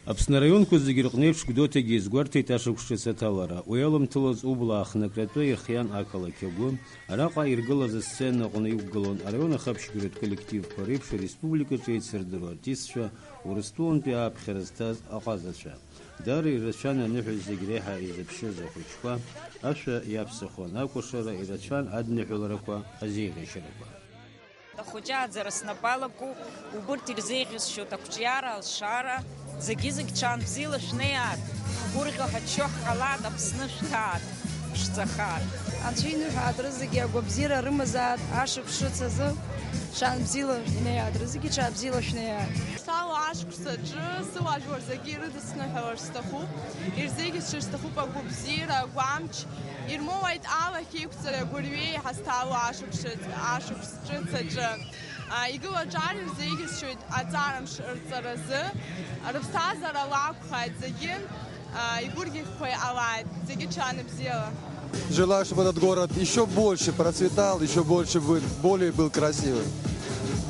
Аԥсны араионқәа зегьы рҟны еиԥш Гәдоуҭагьы изгәарҭеит ашықәсҿыц аҭалара. Уи аламҭалаз убла аахнакратәы ирхиан ақалақь агәы, араҟа иргылаз асцена аҟны иқәгылон араион ахаԥшьгаратә коллективқәа реиԥш ареспубликаҿы еицырдыруа артистцәа, Урыстәылантәи ааԥхьара зҭаз аҟазацәа. Дара ирацәан аныҳәа зегь реиҳа изыԥшыз ахәыҷқәа, ашәа иаԥсахуан акәашара, ирацәан адныҳәаларақәа, азеиӷьашьарақәа. Ахәыҷы аӡара снапалақәу, убырҭ ирзеиӷьасшьоит ақәҿиара, алшара, зегьы-зегь ҽаан бзиала шәнеиаат, гәырӷьо ҳаччо ҳҟалаат, Аԥсны шәҭаат, шәҵахаат. Анцәа иныҳәаат рызегьы агәабзиара рымазаат, ашықәс-шыц азы ҽаан бзиала инеиаат, рызегьы ҽаан бзиала шәнеиаат. Сала ашықәсаҿы сылажәлар зегьы ирыдысныҳәалар сҭахуп, ирзеиӷьасшьыр сҭахуп агәабзиара, агәамч, ирмоуеит алахь еиқәҵара агәырҩеи ҳазҭало ашықәс ҿыц аҿы. Игылаҿар ирзеиӷьасшьоит аҵарамш рҵаразы, рыԥсҭазаара лакәхааит зегьы, игәырӷьахәқәа иҟалааит, зегьы ҽаан бзиала. Желаю, чтобы этот город еще больше процветал, еще больше более был красивый.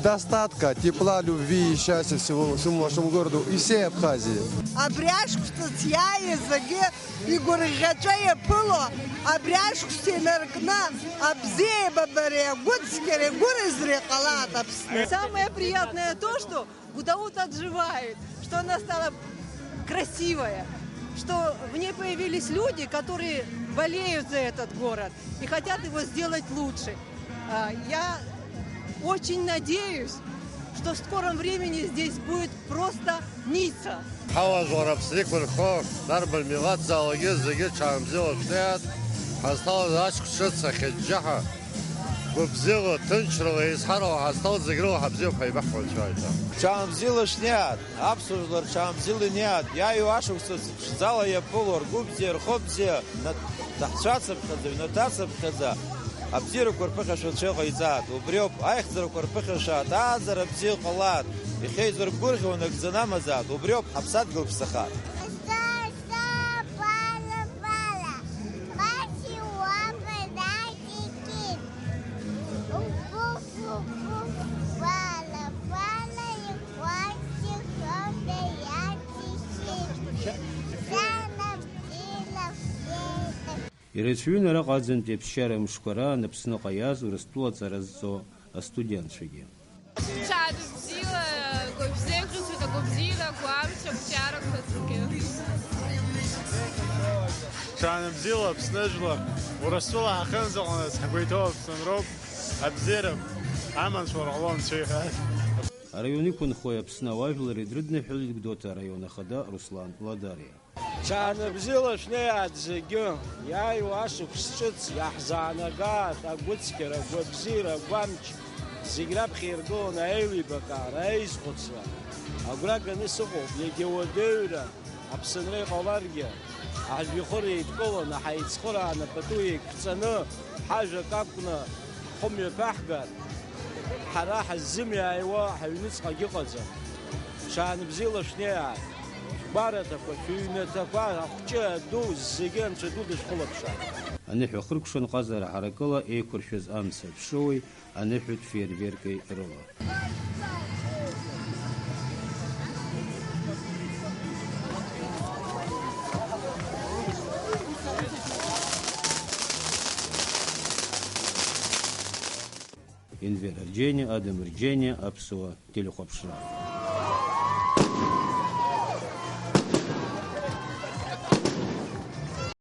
Достатка, тепла, любви и счастья всему вашему городу и всей Абхазии. Абряшкустыц яизаги и гургачая пыло, абряшкусти наркна, абзея бабаре, гудскере, гурызре калат абсне. Самое приятное то, что Гудаут отживает, что она стала красивая, что в ней появились люди, которые болеют за этот город и хотят его сделать лучше. Я очень надеюсь, что в скором времени здесь будет просто Ницца. Чамзила шнят, абсурдор чамзила нет. Я и вашу зала я полор, губзер, хобзер, тахчаться бхаза, нотаться бхаза. Абзиру корпыха шутшел хайзат, убрёб айхзару корпыха шат, азар абзил халат. И хейзар гургу накзанамазат, убрёб абсад губсахат. Ирацәаҩын араҟа аӡынтәи аԥсшьара мшқәа раан Аԥсныҟа иааз Урыстәыла аҵара зҵо астудентцәагьы. Ҽаан бзиала, гәабзеиӷьасшьоит агәабзиара, агәамч, ақәҿиарақәа зегьы. Ҽаан бзиала Аԥсны жәлар, Урыстәыла ҳахьынӡаҟназ ҳгәеиҭо Аԥсынроуп, абзиара аманшәала ҟалон цәеиҳәар. Араион иқәынхои Аԥсны ауаажәлари дрыдныҳәалеит Гәдоуҭа араион ахада Руслан Ладариа. Ҽаан бзиала шнеиаат зегьы, иааиуа ашықәс ҿыц иаҳзаанагааит агәыцқьара, агәабзиара, агәамч, зегь раԥхьа иргылон аеилибакаара, аизхәыцра. Агәра ганы сыҟоуп, егьа уадаҩра, Аԥсынра иҟаларгьы, аҳәҩахыр еидкыланы, ҳаиҵхырааны, пату еиқәҵаны, ҳажәак акәны, ҳхәымҩа ԥаҳгар, ҳара ҳаззымиааиуа ҳаҩныҵҟагь ыҟаӡам. Ҽаан бзиала шнеиаат. Бараҭақәа, шәыҩнаҭақәа, ахәҷы аду, зегьы анцәа ду дышәхылаԥшааит. Аныҳәа хыркәшан ҟазара ҳаракыла еиқәыршәыз амца ԥшыуеи, аныҳәатә фейерверки рыла. Инвер Арџьениа, Адам Рџьениа, Аԥсуа телехәаԥшра.